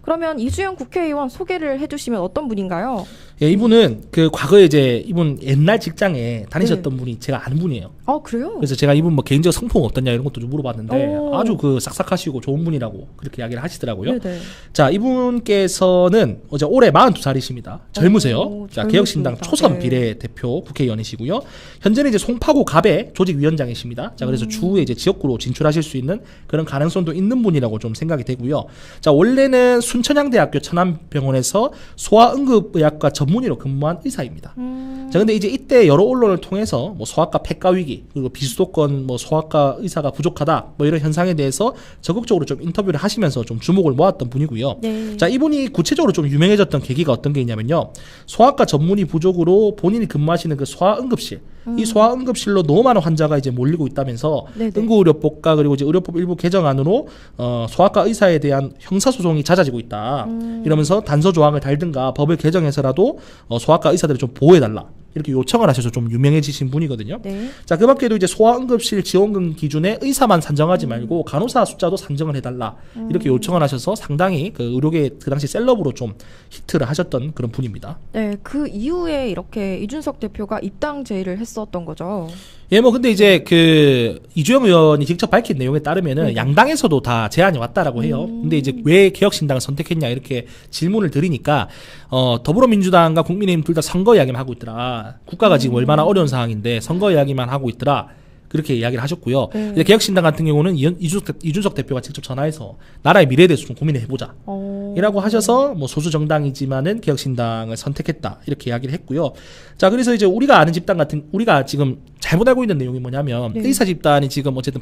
그러면 이주영 국회의원 소개를 해주시면 어떤 분인가요? 예, 이분은 그 과거에 이제 이분 옛날 직장에 다니셨던 분이 제가 아는 분이에요. 그래요? 그래서 제가 이분 뭐 개인적 성품 어떠냐 이런 것도 좀 물어봤는데 오. 아주 그 싹싹하시고 좋은 분이라고 그렇게 이야기를 하시더라고요. 네네. 자, 이분께서는 어제 올해 42살이십니다. 젊으세요. 자, 개혁신당 초선 비례대표 국회의원이시고요. 현재는 이제 송파구 갑의 조직위원장이십니다. 자, 그래서 추후에 이제 지역구로 진출하실 수 있는 그런 가능성도 있는 분이라고 좀 생각이 되고요. 자, 원래는 순천향대학교 천안병원에서 소아응급의학과 전문의로 근무한 의사입니다. 자, 근데 이제 이때 여러 언론을 통해서 뭐 소아과 폐가 위기 그리고 비수도권 뭐 소아과 의사가 부족하다 뭐 이런 현상에 대해서 적극적으로 좀 인터뷰를 하시면서 좀 주목을 모았던 분이고요. 네. 자, 이분이 구체적으로 좀 유명해졌던 계기가 어떤 게 있냐면요. 소아과 전문의 부족으로 본인이 근무하시는 그 소아응급실 이 소아응급실로 너무 많은 환자가 이제 몰리고 있다면서 네네. 응급의료법과 그리고 이제 의료법 일부 개정안으로 소아과 의사에 대한 형사소송이 잦아지고 있다. 이러면서 단서 조항을 달든가 법을 개정해서라도 소아과 의사들을 좀 보호해달라. 이렇게 요청을 하셔서 좀 유명해지신 분이거든요. 네. 자, 그 밖에도 이제 소아응급실 지원금 기준에 의사만 산정하지 말고 간호사 숫자도 산정을 해달라. 이렇게 요청을 하셔서 상당히 그 의료계 그 당시 셀럽으로 좀 히트를 하셨던 그런 분입니다. 네, 그 이후에 이렇게 이준석 대표가 입당 제의를 했었던 거죠. 예, 뭐 근데 이제 그 이주영 의원이 직접 밝힌 내용에 따르면은 네네. 양당에서도 다 제안이 왔다라고 해요. 근데 이제 왜 개혁신당을 선택했냐 이렇게 질문을 드리니까 더불어민주당과 국민의힘 둘 다 선거 이야기만 하고 있더라. 국가가 지금 얼마나 어려운 상황인데 선거 이야기만 하고 있더라. 그렇게 이야기를 하셨고요. 네. 이제 개혁신당 같은 경우는 이준석 대표가 직접 전화해서 나라의 미래에 대해서 좀 고민해 보자. 이라고 하셔서 뭐 소수 정당이지만은 개혁신당을 선택했다 이렇게 이야기를 했고요. 자, 그래서 이제 우리가 아는 집단 같은 우리가 지금 잘못 알고 있는 내용이 뭐냐면 네. 의사 집단이 지금 어쨌든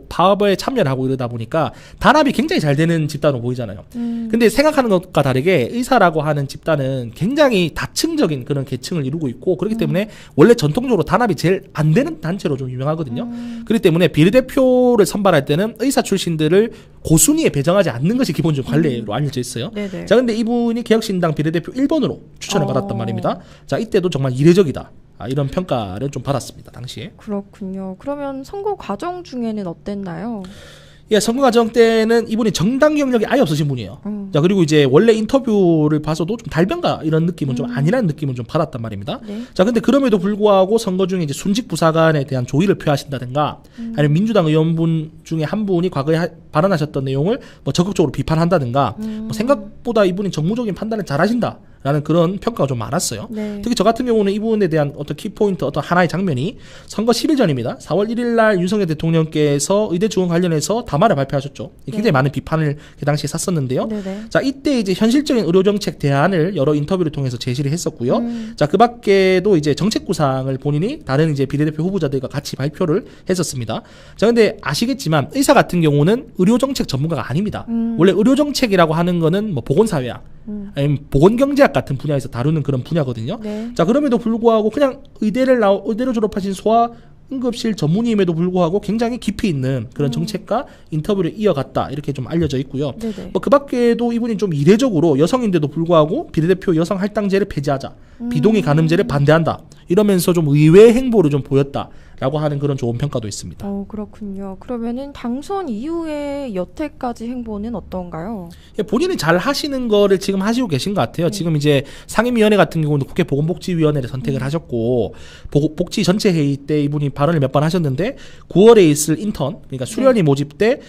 파업에 참여를 하고 이러다 보니까 단합이 굉장히 잘 되는 집단으로 보이잖아요. 근데 생각하는 것과 다르게 의사라고 하는 집단은 굉장히 다층적인 그런 계층을 이루고 있고 그렇기 때문에 원래 전통적으로 단합이 제일 안 되는 단체로 좀 유명하거든요. 그렇기 때문에 비례대표를 선발할 때는 의사 출신들을 고순위에 배정하지 않는 것이 기본적 관례로 알려져 있어요. 네네. 자, 근데 이분이 개혁신당 비례대표 1번으로 추천을 받았단 말입니다. 자, 이때도 정말 이례적이다. 이런 평가를 좀 받았습니다. 당시에. 그렇군요. 그러면 선거 과정 중에는 어땠나요? 예, 선거 과정 때는 이분이 정당 경력이 아예 없으신 분이에요. 자, 그리고 이제 원래 인터뷰를 봐서도 좀 달변가 이런 느낌은 좀 아니라는 느낌은 좀 받았단 말입니다. 네. 자, 근데 그럼에도 불구하고 선거 중에 이제 순직 부사관에 대한 조의를 표하신다든가 아니면 민주당 의원분 중에 한 분이 과거에 발언하셨던 내용을 뭐 적극적으로 비판한다든가 뭐 생각보다 이분이 정무적인 판단을 잘하신다. 라는 그런 평가가 좀 많았어요. 네. 특히 저 같은 경우는 이분에 대한 어떤 키포인트, 어떤 하나의 장면이 선거 10일 전입니다. 4월 1일 날 윤석열 대통령께서 의대 지원 관련해서 담화를 발표하셨죠. 굉장히 네. 많은 비판을 그 당시에 샀었는데요. 네네. 자, 이때 이제 현실적인 의료정책 대안을 여러 인터뷰를 통해서 제시를 했었고요. 자, 그 밖에도 이제 정책 구상을 본인이 다른 이제 비례대표 후보자들과 같이 발표를 했었습니다. 자, 근데 아시겠지만 의사 같은 경우는 의료정책 전문가가 아닙니다. 원래 의료정책이라고 하는 거는 뭐 보건사회학, 아니면 보건경제학 같은 분야에서 다루는 그런 분야거든요. 네. 자, 그럼에도 불구하고 그냥 의대를 졸업하신 소아응급실 전문의임에도 불구하고 굉장히 깊이 있는 그런 정책과 인터뷰를 이어갔다 이렇게 좀 알려져 있고요. 네네. 뭐 그 밖에도 이분이 좀 이례적으로 여성인데도 불구하고 비례대표 여성 할당제를 폐지하자, 비동의 가늠제를 반대한다 이러면서 좀 의외의 행보를 좀 보였다라고 하는 그런 좋은 평가도 있습니다. 그렇군요. 그러면은 당선 이후에 여태까지 행보는 어떤가요? 예, 본인이 잘 하시는 거를 지금 하시고 계신 것 같아요. 지금 이제 상임위원회 같은 경우는 국회 보건복지위원회를 선택을 하셨고 복지 전체 회의 때 이분이 발언을 몇 번 하셨는데 9월에 있을 인턴 그러니까 수련이 모집때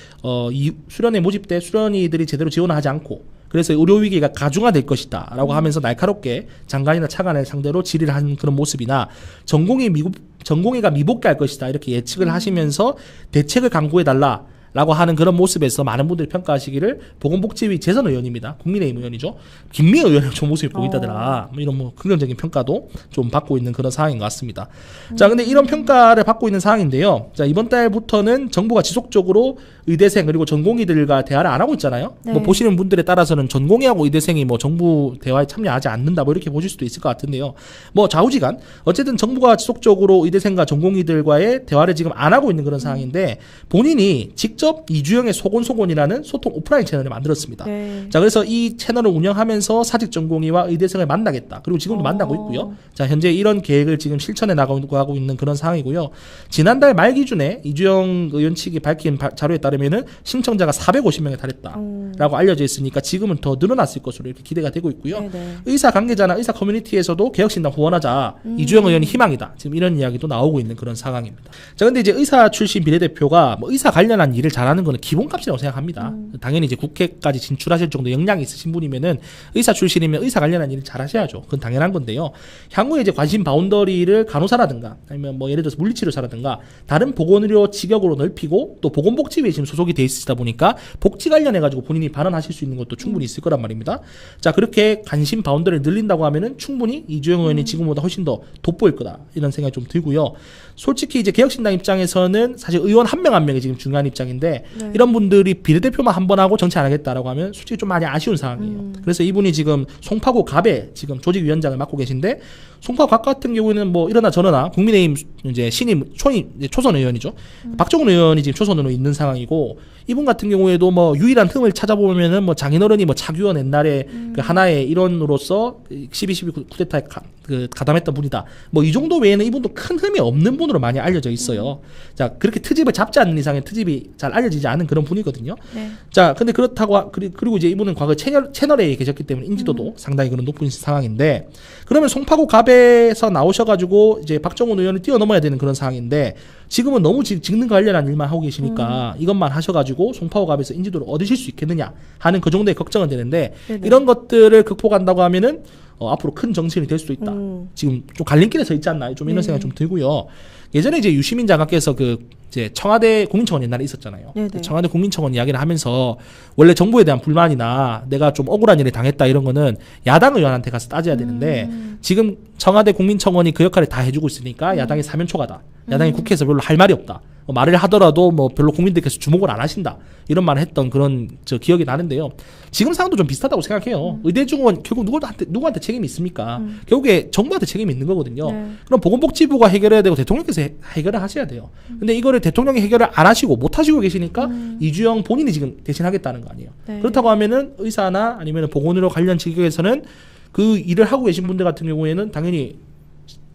수련회 모집때 수련이들이 제대로 지원을 하지 않고 그래서 의료 위기가 가중화될 것이다라고 하면서 날카롭게 장관이나 차관을 상대로 질의를 하는 그런 모습이나 전공의가 미복귀할 것이다 이렇게 예측을 하시면서 대책을 강구해달라. 라고 하는 그런 모습에서 많은 분들이 평가하시기를 보건복지위 재선 의원입니다. 국민의힘 의원이죠. 김미애 의원의 좀 모습이 보이다더라. 뭐 이런 뭐 긍정적인 평가도 좀 받고 있는 그런 상황인 것 같습니다. 자, 근데 이런 평가를 받고 있는 상황인데요. 자, 이번 달부터는 정부가 지속적으로 의대생 그리고 전공의들과 대화를 안 하고 있잖아요. 네. 뭐 보시는 분들에 따라서는 전공의하고 의대생이 뭐 정부 대화에 참여하지 않는다 뭐 이렇게 보실 수도 있을 것 같은데요. 뭐 좌우지간 어쨌든 정부가 지속적으로 의대생과 전공의들과의 대화를 지금 안 하고 있는 그런 상황인데 본인이 직접 직접 이주영의 소곤소곤이라는 소통 오프라인 채널을 만들었습니다. 네. 자, 그래서 이 채널을 운영하면서 사직 전공의와 의대생을 만나겠다. 그리고 지금도 만나고 있고요. 자, 현재 이런 계획을 지금 실천해 나가고 있는 그런 상황이고요. 지난달 말 기준에 이주영 의원 측이 밝힌 자료에 따르면은 신청자가 450명에 달했다라고 알려져 있으니까 지금은 더 늘어났을 것으로 이렇게 기대가 되고 있고요. 네네. 의사 관계자나 의사 커뮤니티에서도 개혁신당 후원하자. 이주영 의원이 희망이다. 지금 이런 이야기도 나오고 있는 그런 상황입니다. 자, 근데 이제 의사 출신 비례대표가 뭐 의사 관련한 일을 잘하는 거는 기본값이라고 생각합니다. 당연히 이제 국회까지 진출하실 정도 역량이 있으신 분이면은 의사 출신이면 의사 관련한 일을 잘하셔야죠. 그건 당연한 건데요. 향후에 이제 관심 바운더리를 간호사라든가 아니면 뭐 예를 들어서 물리치료사라든가 다른 보건의료 직역으로 넓히고 또 보건복지부에 지금 소속이 돼 있으시다 보니까 복지 관련해 가지고 본인이 발언하실 수 있는 것도 충분히 있을 거란 말입니다. 자, 그렇게 관심 바운더리를 늘린다고 하면은 충분히 이주영 의원이 지금보다 훨씬 더 돋보일 거다 이런 생각이 좀 들고요. 솔직히 이제 개혁신당 입장에서는 사실 의원 한 명 한 명이 지금 중요한 입장인데 네. 이런 분들이 비례대표만 한 번 하고 정치 안 하겠다라고 하면 솔직히 좀 많이 아쉬운 상황이에요. 그래서 이분이 지금 송파구 갑에 지금 조직위원장을 맡고 계신데 송파구 갑 같은 경우에는 뭐 이러나 저러나 국민의힘 이제 신임 초선 의원이죠. 박정훈 의원이 지금 초선으로 있는 상황이고 이분 같은 경우에도 뭐 유일한 틈을 찾아보면은 뭐 장인어른이 뭐 차규원 옛날에 그 하나의 일원으로서 12.12 쿠데타에 가담했던 분이다. 뭐 이 정도 외에는 이분도 큰 흠이 없는 분으로 많이 알려져 있어요. 자, 그렇게 트집을 잡지 않는 이상의 트집이 잘 알려지지 않은 그런 분이거든요. 네. 자, 근데 그렇다고 그리고 이제 이분은 과거 채널에 계셨기 때문에 인지도도 상당히 그런 높은 상황인데 그러면 송파구 갑에서 나오셔가지고 이제 박정훈 의원을 뛰어넘어야 되는 그런 상황인데 지금은 너무 직능 관련한 일만 하고 계시니까 이것만 하셔가지고 송파구 갑에서 인지도를 얻으실 수 있겠느냐 하는 그 정도의 걱정은 되는데 네네. 이런 것들을 극복한다고 하면은 앞으로 큰 정치인이 될 수도 있다. 지금 좀 갈림길에 서 있지 않나 좀 이런 네. 생각이 좀 들고요. 예전에 이제 유시민 장관께서 이제 청와대 국민청원 옛날에 있었잖아요. 네네. 청와대 국민청원 이야기를 하면서 원래 정부에 대한 불만이나 내가 좀 억울한 일을 당했다 이런 거는 야당 의원한테 가서 따져야 되는데 지금 청와대 국민청원이 그 역할을 다 해주고 있으니까 야당이 사면초가다. 야당이 국회에서 별로 할 말이 없다. 말을 하더라도 뭐 별로 국민들께서 주목을 안 하신다. 이런 말을 했던 그런 기억이 나는데요. 지금 상황도 좀 비슷하다고 생각해요. 의대중원 결국 누구한테 책임이 있습니까? 결국에 정부한테 책임이 있는 거거든요. 네. 그럼 보건복지부가 해결해야 되고 대통령께서 해결을 하셔야 돼요. 근데 이거를 대통령이 해결을 안 하시고 못 하시고 계시니까 이주영 본인이 지금 대신하겠다는 거 아니에요. 네. 그렇다고 하면은 의사나 아니면 보건의료 관련 직역에서는 그 일을 하고 계신 분들 같은 경우에는 당연히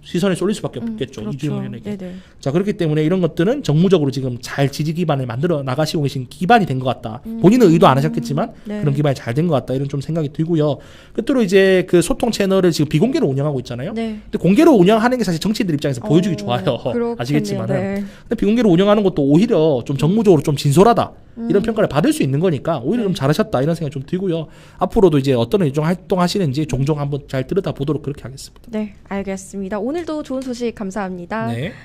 시선에 쏠릴 수밖에 없겠죠. 그렇죠. 이주영 의원에게. 네네. 자, 그렇기 때문에 이런 것들은 정무적으로 지금 잘 지지 기반을 만들어 나가시고 계신 기반이 된 것 같다. 본인은 의도 안 하셨겠지만 네. 그런 기반이 잘 된 것 같다. 이런 좀 생각이 들고요. 끝으로 이제 그 소통 채널을 지금 비공개로 운영하고 있잖아요. 네. 근데 공개로 운영하는 게 사실 정치인들 입장에서 보여주기 좋아요. 그렇겠네요. 아시겠지만은. 네. 근데 비공개로 운영하는 것도 오히려 좀 정무적으로 좀 진솔하다. 이런 평가를 받을 수 있는 거니까 오히려 네. 좀 잘하셨다. 이런 생각이 좀 들고요. 앞으로도 이제 어떤 일종 활동하시는지 종종 한번 잘 들여다보도록 그렇게 하겠습니다. 네, 알겠습니다. 오늘도 좋은 소식 감사합니다. 네.